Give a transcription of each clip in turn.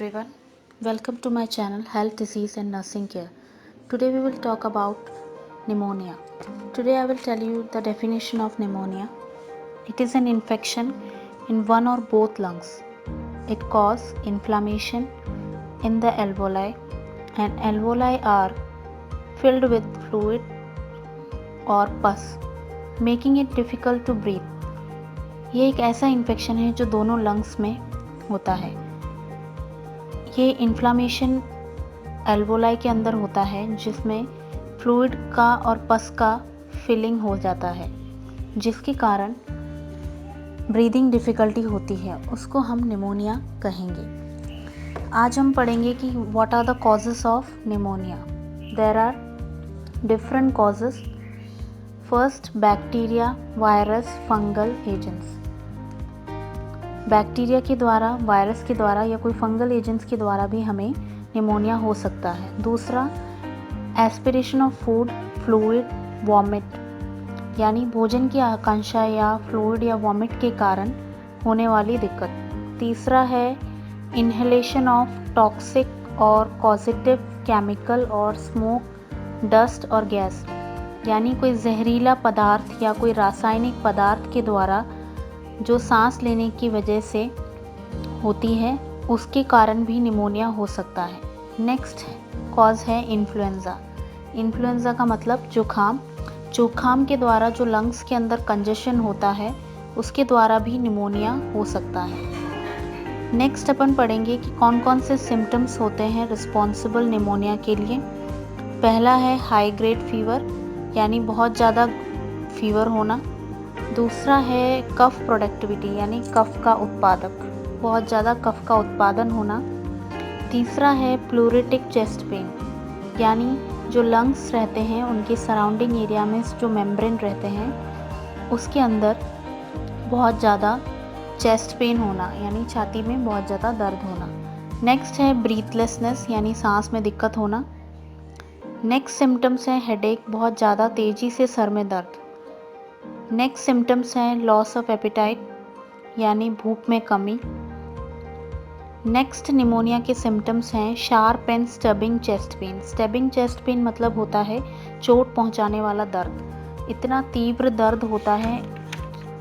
everyone, welcome to my channel Health Disease and Nursing Care. Today we will talk about pneumonia. Today I will tell you the definition of pneumonia. It is an infection in one or both lungs. It causes inflammation in the alveoli and alveoli are filled with fluid or pus, making it difficult to breathe. ये एक ऐसा infection है जो दोनों lungs में होता है। ये इन्फ्लामेशन एल्वोलाई के अंदर होता है जिसमें फ्लूइड का और पस का फिलिंग हो जाता है, जिसके कारण ब्रीदिंग डिफ़िकल्टी होती है, उसको हम निमोनिया कहेंगे। आज हम पढ़ेंगे कि what are the causes of pneumonia. There are different causes. First, bacteria, virus, fungal agents. Bacteria के द्वारा, वायरस के द्वारा या कोई फंगल एजेंट्स के द्वारा भी हमें निमोनिया हो सकता है। दूसरा, aspiration of food, fluid, vomit, यानी भोजन की आकांक्षा या फ्लूइड या वॉमिट के कारण होने वाली दिक्कत। तीसरा है इन्हेलेशन ऑफ टॉक्सिक और कॉजेटिव केमिकल और स्मोक, डस्ट और गैस, यानी कोई जहरीला पदार्थ या कोई रासायनिक पदार्थ के द्वारा जो सांस लेने की वजह से होती है, उसके कारण भी निमोनिया हो सकता है। नेक्स्ट कॉज है इन्फ्लुएंज़ा। इन्फ्लुएंज़ा का मतलब जुखाम। जुखाम के द्वारा जो लंग्स के अंदर कंजेशन होता है, उसके द्वारा भी निमोनिया हो सकता है। नेक्स्ट अपन पढ़ेंगे कि कौन कौन से सिम्टम्स होते हैं रिस्पॉन्सिबल निमोनिया के लिए। पहला है हाई ग्रेड फीवर, यानी बहुत ज़्यादा फीवर होना। दूसरा है कफ प्रोडक्टिविटी, यानी कफ का उत्पादक, बहुत ज़्यादा कफ का उत्पादन होना। तीसरा है प्लूरिटिक चेस्ट पेन, यानी जो लंग्स रहते हैं उनके सराउंडिंग एरिया में जो मेम्ब्रेन रहते हैं उसके अंदर बहुत ज़्यादा चेस्ट पेन होना, यानी छाती में बहुत ज़्यादा दर्द होना। नेक्स्ट है ब्रीथलेसनेस, यानी सांस में दिक्कत होना। नेक्स्ट सिम्टम्स है हेडेक, बहुत ज़्यादा तेज़ी से सर में दर्द। नेक्स्ट सिम्टम्स हैं लॉस ऑफ एपिटाइट, यानी भूख में कमी। नेक्स्ट निमोनिया के सिम्टम्स हैं sharp and stabbing chest pain. Stabbing chest pain मतलब होता है चोट पहुंचाने वाला दर्द। इतना तीव्र दर्द होता है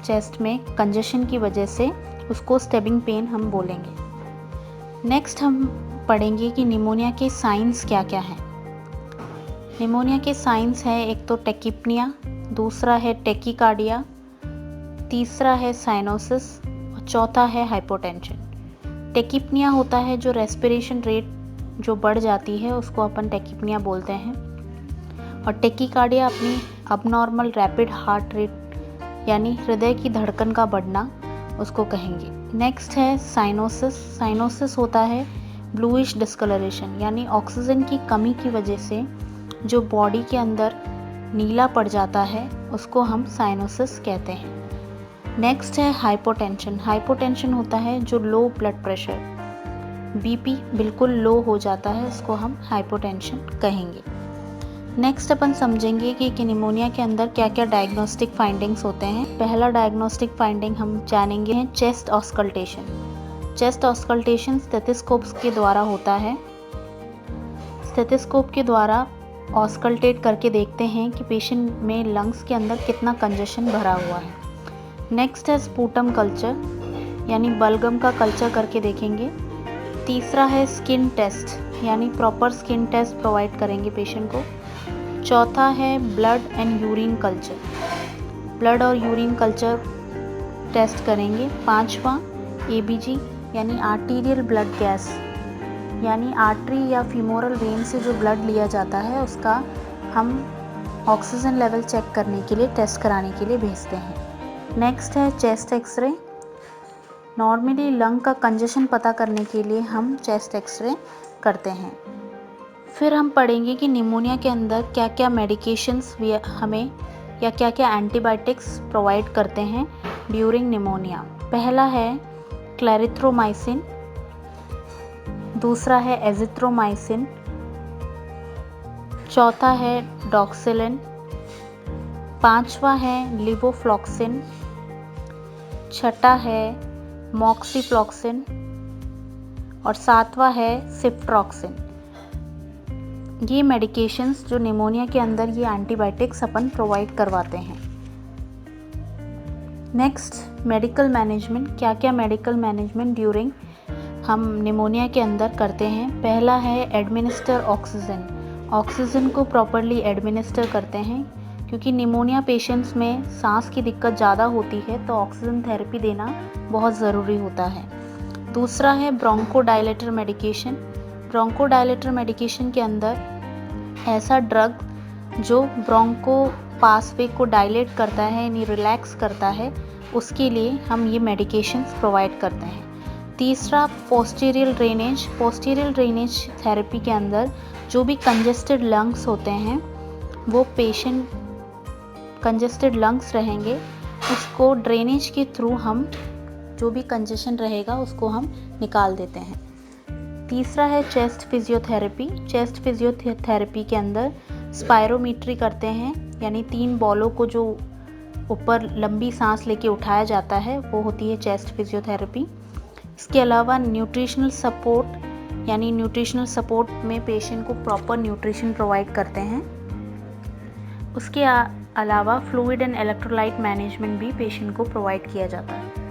चेस्ट में कंजेशन की वजह से, उसको स्टबिंग पेन हम बोलेंगे। नेक्स्ट हम पढ़ेंगे कि निमोनिया के साइंस क्या क्या हैं। निमोनिया के साइंस है एक तो टेकिपनिया, दूसरा है टेकिकार्डिया, तीसरा है साइनोसिस और चौथा है हाइपोटेंशन। टेकिपनिया होता है जो रेस्पिरेशन रेट जो बढ़ जाती है, उसको अपन टेकिपनिया बोलते हैं। और टेकिकार्डिया अपनी अबनॉर्मल रैपिड हार्ट रेट, यानी हृदय की धड़कन का बढ़ना, उसको कहेंगे। नेक्स्ट है साइनोसिस। साइनोसिस होता है ब्लूइश डिस्कलरेशन, यानी ऑक्सीजन की कमी की वजह से जो बॉडी के अंदर नीला पड़ जाता है, उसको हम साइनोसिस कहते हैं। नेक्स्ट है हाइपोटेंशन। हाइपोटेंशन होता है जो लो ब्लड प्रेशर, बीपी बिल्कुल लो हो जाता है, उसको हम हाइपोटेंशन कहेंगे। नेक्स्ट अपन समझेंगे कि निमोनिया के अंदर क्या क्या डायग्नोस्टिक फाइंडिंग्स होते हैं। पहला डायग्नोस्टिक फाइंडिंग हम जानेंगे हैं chest auscultation. Chest auscultation stethoscope के द्वारा होता है। स्टेथोस्कोप के द्वारा ऑस्कल्टेट करके देखते हैं कि पेशेंट में लंग्स के अंदर कितना कंजेशन भरा हुआ है। नेक्स्ट है स्पूटम कल्चर, यानी बलगम का कल्चर करके देखेंगे। तीसरा है स्किन टेस्ट, यानी प्रॉपर स्किन टेस्ट प्रोवाइड करेंगे पेशेंट को। चौथा है blood and urine culture, blood और यूरिन कल्चर टेस्ट करेंगे। पांचवा एबीजी, यानी आर्टीरियल ब्लड गैस, यानी आर्टरी या फीमोरल वेन से जो ब्लड लिया जाता है उसका हम ऑक्सीजन लेवल चेक करने के लिए, टेस्ट कराने के लिए भेजते हैं। नेक्स्ट है चेस्ट एक्सरे। नॉर्मली लंग का कंजेशन पता करने के लिए हम चेस्ट एक्सरे करते हैं। फिर हम पढ़ेंगे कि निमोनिया के अंदर क्या क्या मेडिकेशंस हमें या क्या क्या एंटीबायोटिक्स प्रोवाइड करते हैं ड्यूरिंग निमोनिया। पहला है क्लैरिथ्रोमाइसिन, दूसरा है एजिथ्रोमाइसिन, चौथा है डॉक्सिलिन, पांचवा है लिवोफ्लॉक्सिन, छठा है मॉक्सीफ्लॉक्सिन और 7वां है सिफ्ट्रॉक्सिन। ये मेडिकेशंस जो निमोनिया के अंदर ये एंटीबायोटिक्स अपन प्रोवाइड करवाते हैं। नेक्स्ट मेडिकल मैनेजमेंट, क्या क्या मेडिकल मैनेजमेंट ड्यूरिंग हम निमोनिया के अंदर करते हैं। पहला है एडमिनिस्टर ऑक्सीजन। ऑक्सीजन को प्रॉपरली एडमिनिस्टर करते हैं, क्योंकि निमोनिया पेशेंट्स में सांस की दिक्कत ज़्यादा होती है तो ऑक्सीजन थेरेपी देना बहुत ज़रूरी होता है। दूसरा है ब्रोंकोडायलेटर मेडिकेशन। ब्रोंकोडायलेटर मेडिकेशन के अंदर ऐसा ड्रग जो ब्रोंको पासवे को डायलेट करता है यानी रिलैक्स करता है, उसके लिए हम ये मेडिकेशंस प्रोवाइड करते हैं। तीसरा पोस्टीरियल ड्रेनेज। पोस्टीरियल ड्रेनेज थेरेपी के अंदर जो भी कंजेस्टेड लंग्स होते हैं, वो पेशेंट कंजेस्टेड लंग्स रहेंगे, उसको ड्रेनेज के थ्रू हम जो भी कंजेशन रहेगा उसको हम निकाल देते हैं। तीसरा है चेस्ट फिजियोथेरेपी। चेस्ट फिजियोथेरेपी के अंदर स्पायरोमीट्री करते हैं, यानी 3 बॉलों को जो ऊपर लंबी सांस लेके उठाया जाता है वो होती है चेस्ट फिजियोथेरेपी। इसके अलावा न्यूट्रिशनल सपोर्ट, यानी न्यूट्रिशनल सपोर्ट में पेशेंट को प्रॉपर न्यूट्रिशन प्रोवाइड करते हैं। उसके अलावा फ्लूइड एंड इलेक्ट्रोलाइट मैनेजमेंट भी पेशेंट को प्रोवाइड किया जाता है।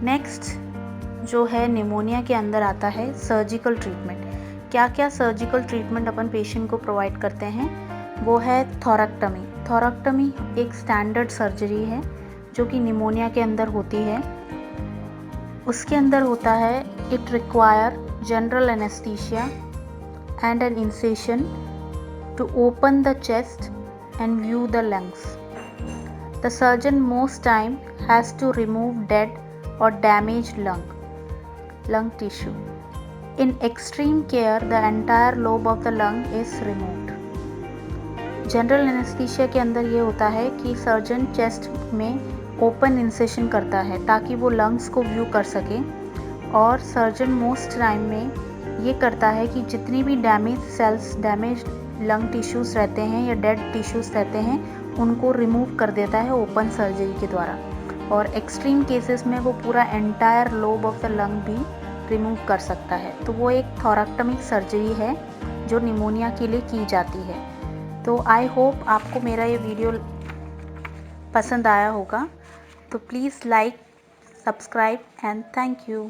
नेक्स्ट जो है निमोनिया के अंदर आता है सर्जिकल ट्रीटमेंट। क्या क्या सर्जिकल ट्रीटमेंट अपन पेशेंट को प्रोवाइड करते हैं, वो है थोरैक्टमी। थोरैक्टमी एक स्टैंडर्ड सर्जरी है जो कि निमोनिया के अंदर होती है। उसके अंदर होता है it require general anaesthesia and an incision to open the chest and view the lungs. The surgeon most time has to remove dead or damaged lung tissue. In extreme care, the entire lobe of the lung is removed. General anaesthesia के अंदर ये होता है कि surgeon chest में open incision करता है ताकि वो लंग्स को व्यू कर सके, और सर्जन मोस्ट टाइम में ये करता है कि जितनी भी damage cells, damage lung tissues रहते हैं या डेड टिश्यूज़ रहते हैं, उनको रिमूव कर देता है ओपन सर्जरी के द्वारा। और एक्सट्रीम केसेस में वो पूरा entire lobe of the lung भी रिमूव कर सकता है। तो वो एक थोरैक्टमिक सर्जरी है जो निमोनिया के लिए की जाती है। तो आई होप आपको मेरा ये वीडियो पसंद आया होगा। तो please like, subscribe and thank you.